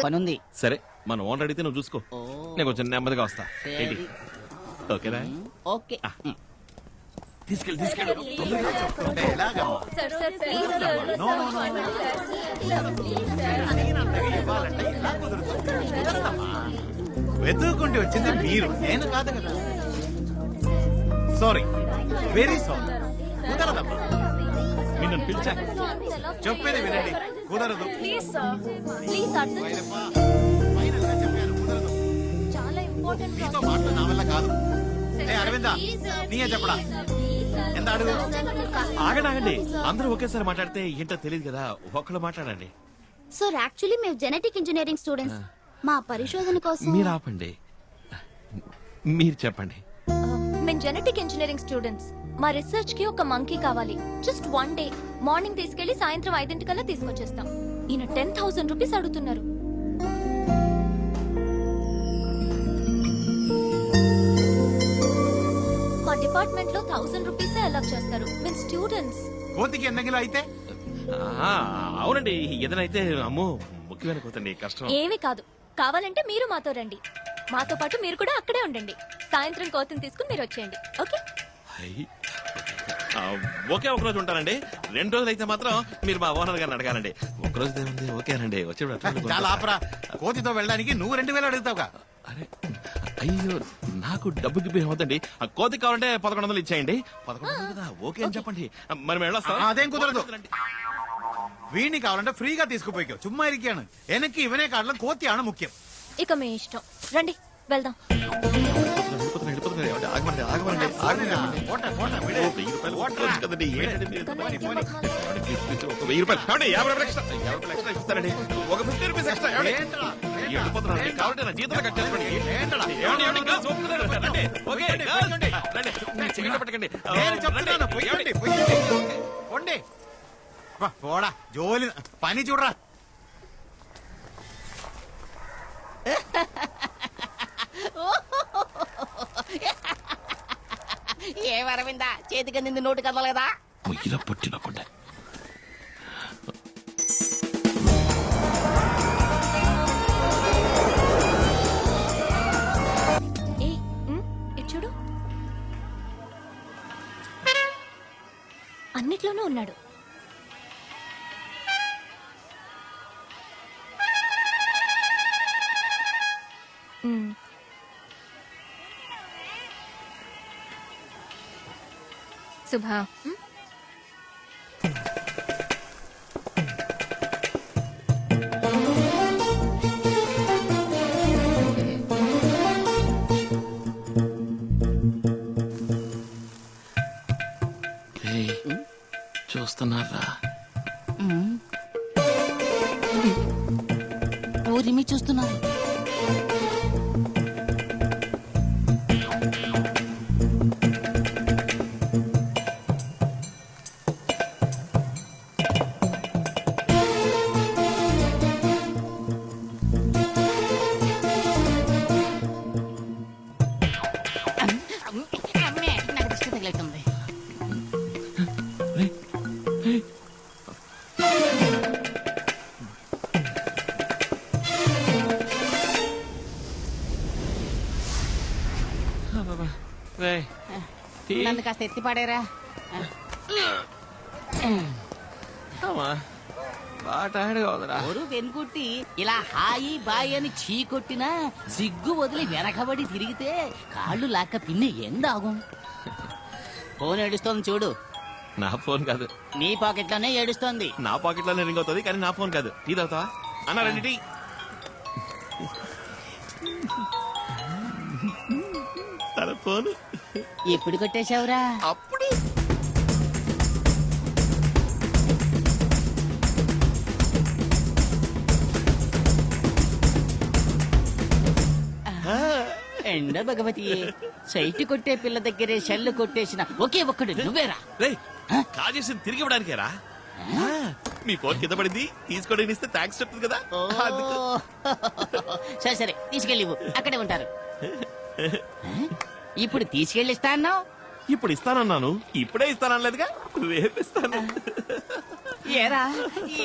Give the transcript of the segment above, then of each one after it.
పనుంది. సరే మన ఓనర్ అడిగితే నువ్వు చూసుకో, నేను కొంచెం నెమ్మదిగా వస్తా. ఏంటి ఓకేనా? ఓకే. తీసుకెళ్ళి వెతుక్కుంటూ వచ్చింది మీరు, నేను కాదు కదా. Sorry, very sorry. కుదరదమ్మా, నిన్ను పిలిచా. చెప్పేది వినండి, కుదరదు. నీతో మాటలు నా వల్ల కాదు. అరవిందా, నీయే చెప్పడా? ఎంత అడుగు? ఆగండి, అందరూ ఒకేసారి మాట్లాడితే ఏంటో తెలియదు కదా, ఒక్కళ్ళు మాట్లాడండి. సార్ యాక్చువల్లీ మేము జెనెటిక్ ఇంజనీరింగ్ స్టూడెంట్స్. మా పరిశోధన కోసం మీరు ఆపండి, మీరు చెప్పండి. మేము జెనెటిక్ ఇంజనీరింగ్ స్టూడెంట్స్. మా రీసెర్చ్ కి ఒక మంకీ కావాలి. Just 1 day. మార్నింగ్ తీసుకెళ్లి సాయంత్రం 5 తీసుకొచ్చేస్తాం. ఈయన 10,000 రూపీస్ అడుగుతున్నారు. మా డిపార్ట్మెంట్ లో 1000 రూపీస్ అలౌ చేస్తారు. మేము స్టూడెంట్స్. కోతికి ఎన్నగిలో అయితే అవునండి, ఏదైతే అమ్మో ముఖ్యమైన కోతండి, కష్టం. ఏమీ కాదు, కావాలంటే మీరు మాతో రండి. మాతో పాటు మీరు కూడా అక్కడే ఉండండి. సాయంత్రం కోతిని తీసుకుని మీరు వచ్చేయండి. ఓకే? ఒకే ఒక రోజు ఉంటానండి. 2 రోజులు అయితే మాత్రం మీరు మా ఓనర్ గారిని అడగాలండి. ఒక రోజు ఏముంది, ఓకేనండి. వచ్చేప్పుడు చాలా ఆపరా. కోతితో వెళ్ళడానికి నువ్వు 2,000 అడుగుతావుగా. అరే అయ్యో, నాకు డబ్బుకి బిహేవ్ అవుతండి. ఆ కోతి కావాలంటే 1100 ఇచ్చేయండి. 1100 కదా, ఓకే అని చెప్పండి. మరి మేము వెళ్ళొస్తాం. అదేం కుదరదు. వీడిని కావాలంటే ఫ్రీగా తీసుకుపోయి చుమ్మా ఇరికాను. వెనక్కి ఇవనే కావడం కోతి ఆడ ముఖ్యం. ఇక మీ ఇష్టం, రండి వెళ్దాం. పోడా జోలి పని చూడరా. ఏ అరవిందా, చేతికి నింది నోటు కదలదా? ఇలా పట్టినకుండా చూడు, అన్నిట్లోనూ ఉన్నాడు. సుభా, చూస్తున్నారా? ఊరిమి చూస్తున్నారు. నాకు దిష్టి తగిలిట్టుంది. నన్ను కాస్త ఎత్తి పాడేరా. వెనుకొట్టి ఇలా హాయి బాయి అని చీ కొట్టినా సిగ్గు వదిలి వెనకబడి తిరిగితే కాళ్ళు లాక్క పిన్ని ఎందాகும். ఫోన్ ఏడుస్తోంది చూడు. నా ఫోన్ కాదు, నీ పాకెట్ లోనే ఏడుస్తోంది. నా పాకెట్ లోనే రింగ్ అవుతుంది, కానీ నా ఫోన్ కాదు. టీ తాగుతావా అన్నారండి? టీ తన ఫోన్ ఎప్పుడు కొట్టేశావురా? అప్పుడు ఎండ భగవతి, సైట్ కొట్టే పిల్ల దగ్గరే షెల్లు కొట్టేసిన ఒకే ఒక్కడు నువ్వేరా? కాజేసి తిరిగి ఇవ్వడానికేరా? మీ ఫోన్ కింద పడింది, తీసుకోవడానికి ఇస్తే థ్యాంక్స్ చెప్తుంది కదా. సరే సరే, తీసుకెళ్ళి అక్కడే ఉంటారు. ఇప్పుడు తీసుకెళ్ళి ఇస్తా అన్నావు. ఇప్పుడు ఇస్తానన్నాను, ఇప్పుడే ఇస్తానలేదుగా, రేపు ఇస్తాను. ఏరా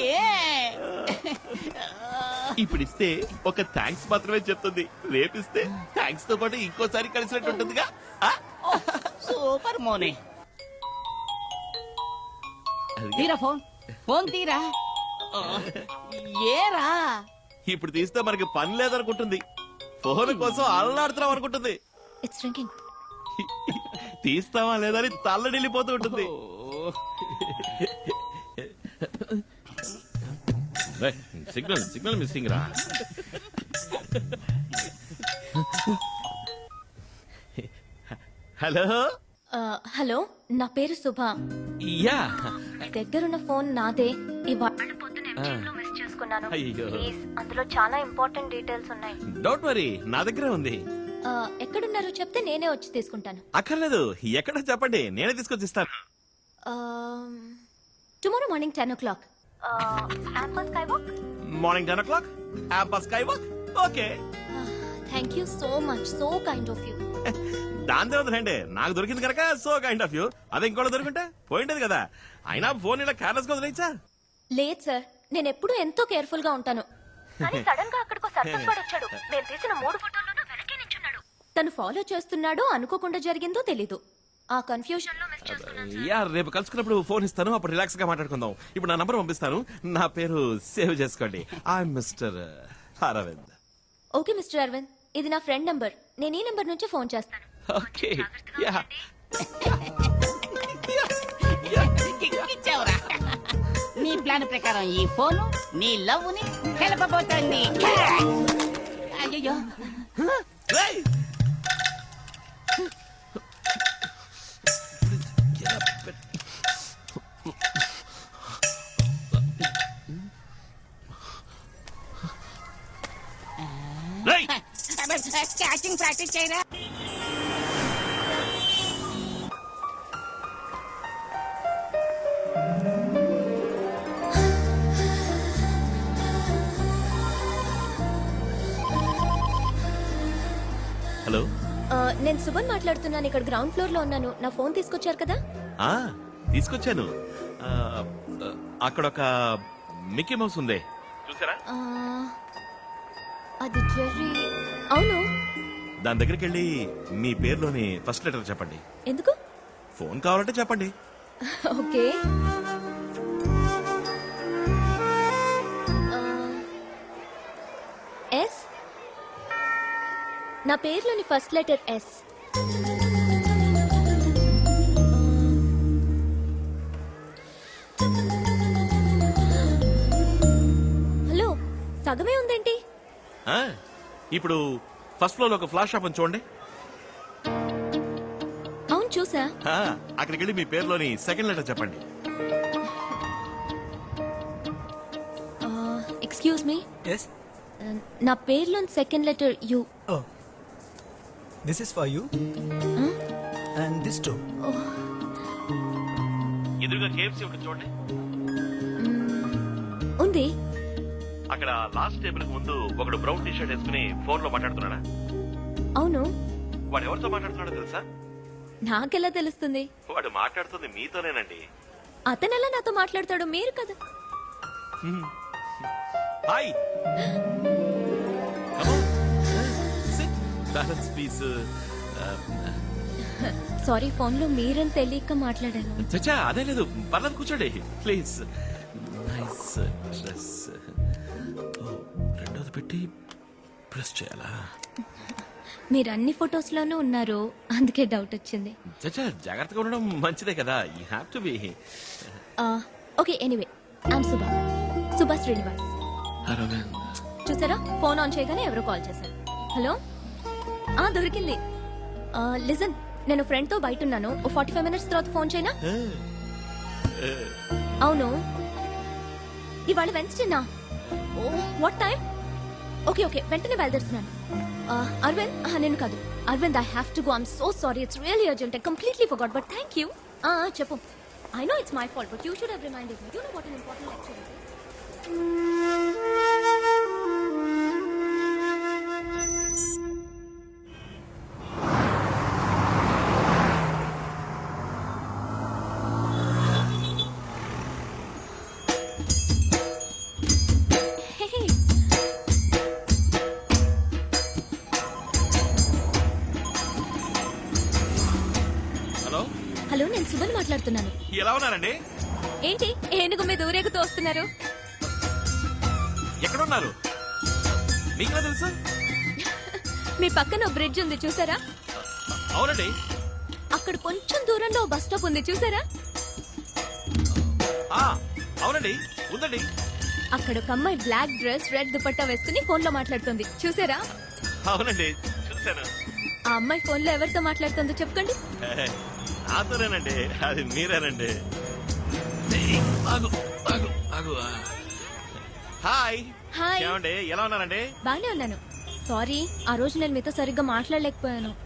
ఏ ఇప్పుడు ఇస్తే ఒక థ్యాంక్స్ మాత్రమే చెప్తుంది, రేపిస్తే థ్యాంక్స్ తో పాటు ఇంకోసారి కలిసినట్టు ఉంటుందిగా. ఆ? సూపర్ మోనే. తీరా ఫోన్, ఫోన్ తీరా. ఏరా ఇప్పుడు తీస్తే మనకి పని లేదనుకుంటుంది, ఫోన్ కోసం అల్లాడుతున్నాం అనుకుంటుంది. It's ringing. తీస్తావా లేదని తల్లడిల్లిపోతూ ఉంటుంది. సిగ్నల్ సిగ్నల్ మిస్సింగ్ రా. హలో హలో, నా పేరు శుభ. యా. దగ్గరున్న ఫోన్ నాదే. ఇవాళ పొద్దున MGM లో మిస్ చేసుకున్నాను. అయ్యో. ప్లీజ్, అందులో చాలా ఇంపార్టెంట్ డీటెయిల్స్ ఉన్నాయి. డోంట్ వరీ, నా దగ్గరే ఉంది. ఎక్కడున్నారో చెప్తే నేనే వచ్చి తీసుకుంటాను. అక్కర్లేదు, ఎక్కడో చెప్పండి, నేనే తీసుకొచ్చి ఇస్తాను. Tomorrow morning 10 o'clock. Amber Skywalk. Morning 10 o'clock, Amber Skywalk. Okay. Thank you so much. So kind of you. దాని దేవుందండి, నాకు దొరికింది కనుక సో కైండ్ ఆఫ్ యూ. అదే ఇంకోటి దొరికింటే పోయింటది కదా. అయినా ఫోన్ ఇలా కేర్లెస్ గా వదిలేచ్చా? లేదు సార్, నేను ఎప్పుడూ ఎంతో కేర్ఫుల్ గా ఉంటాను. కానీ సడన్ గా అక్కడికి సర్పంచ్ వాడు వచ్చాడు. నేను తీసిన 3 ఫోటోల్లోనూ వెనకే నించున్నాడు. తను ఫాలో చేస్తున్నాడో అనుకోకుండా జరిగిందో తెలీదు. ఆ కన్ఫ్యూజన్ లో మిస్ చేసుకున్నాను. యా, రేపు కలుసుకున్నప్పుడు ఫోన్ ఇస్తాను, అప్పుడు రిలాక్స్ గా మాట్లాడుకుందాం. ఇప్పుడు నా నంబర్ పంపిస్తాను, నా పేరు సేవ్ చేసుకోండి. I'm mister Aravind. Okay mister Aravind, ఇది నా ఫ్రెండ్ నంబర్. నేను ఈ నంబర్ నుంచి ఫోన్ చేస్తాను. ఓకే. యా. ఇచ్చావురా. నీ ప్లాన్ ప్రకారం ఈ ఫోను నీ లవ్ ని కలపబోతోంది. అయ్యో, రేయ్! రేయ్! క్యాచింగ్ ప్రాక్టీస్ చేయరా. హలో. నేను సుమన్ మాట్లాడుతున్నాను. ఇక్కడ గ్రౌండ్ ఫ్లోర్ లో ఉన్నాను. నా ఫోన్ తీసుకొచ్చారు కదా? ఆ, తీసుకొచ్చాను. ఆ, అక్కడ ఒక మిక్కీ మౌస్ ఉంది, చూసారా? ఆ, అది జెర్రీ. అవును. దాని దగ్గరికి వెళ్ళి మీ పేరులోని ఫస్ట్ లెటర్ చెప్పండి. ఎందుకు? ఫోన్ కావాలంటే చెప్పండి. ఓకే. ఎస్. నా పేరులోని ఫస్ట్ లెటర్ ఎస్. హలో, సగమే ఉందేంటి? ఆ, ఇప్పుడు ఫస్ట్ ఫ్లోర్ లో ఒక ఫ్లాష్ షాప్ ఉంది, చూడండి. అవును, చూసా. ఆ, అక్కడికి వెళ్ళి మీ పేరులోని సెకండ్ లెటర్ చెప్పండి. Excuse me. Yes? నా పేరులోని సెకండ్ లెటర్ U. Oh. This is for you. And this too. ఎదురుగా KFC ఉంటుంది, చూడండి. ఉంది. అక్కడ లాస్ట్ టేబుల్ కి ముందు ఒకడు బ్రౌన్ టీ షర్ట్ వేసుకుని ఫోన్ లో మాట్లాడుతున్నాడా? అవును. వాడు ఎవరితో మాట్లాడుతున్నాడో తెలుసా? నాకెలా తెలుస్తుంది? వాడు మాట్లాడుతుంది మీతోనేనండి. అతనెలా నాతో మాట్లాడతాడు? మీరు కదా. Hi. Balance please. Sorry, phone లో మీరని తెలియక మాట్లాడాను. చచ్చా, అదే లేదు, పర్లేదు, కూర్చోండి ప్లీజ్. Nice dress. రెండోది పెట్టి ప్రెస్ చేయాలా? మీరు అన్ని ఫొటోస్ లోనూ ఉన్నారు, అందుకే డౌట్ వచ్చింది. చచ్చా, జాగ్రత్తగా ఉండడం మంచిదే కదా. You have to be. Okay, anyway, I'm Subha. Subha Srinivas. చూసారా, ఫోన్ ఆన్ చేయగానే ఎవరో కాల్ చేశారు. హలో. దొరికింది. లిజన్, నేను ఫ్రెండ్ తో బయట ఉన్నాను. 45 minutes తర్వాత ఫోన్ చేయనా? అవును. ఇవాళ వెన్స్డేనా? ఓ, వాట్ టైం? ఓకే ఓకే, వెంటనే బయలుదేరుతున్నాను. అరవింద్, నేను కాదు. Aravind, I have to go. I'm so sorry, it's really urgent. I completely forgot, but thank you. చెప్పు. I know it's my fault, but you should have reminded me. You know what an important lecture it is. Hey, మాట్లాడుతున్నాను. ఎలా ఉన్నారండి? ఏంటి ఏనుగు మీద ఊరేగు తోస్తున్నారు? ఎక్కడున్నారు? మీకెలా తెలుసు? మీ పక్కన బ్రిడ్జ్ ఉంది చూసారా? అవునండి. అక్కడ కొంచెం దూరంలో బస్ స్టాప్ ఉంది చూసారా? ఆ, అవునండి, ఉందండి. అక్కడ ఒక అమ్మాయి బ్లాక్ డ్రెస్ రెడ్ దుపట్టా వేసుకుని ఫోన్ లో మాట్లాడుతుంది చూసారా? అవునండి, చూశాను. ఆ అమ్మాయి ఫోన్ లో ఎవరితో మాట్లాడుతుందో చెప్పండి. నాతోనేనండి, అది మీరేనండి. ఆగు, ఆగు, ఆగు. హాయ్. హాయ్. ఏమండి, ఎలా ఉన్నారండి? బానే ఉన్నాను. సారీ, ఆ రోజు నేను మీతో సరిగ్గా మాట్లాడలేకపోయాను.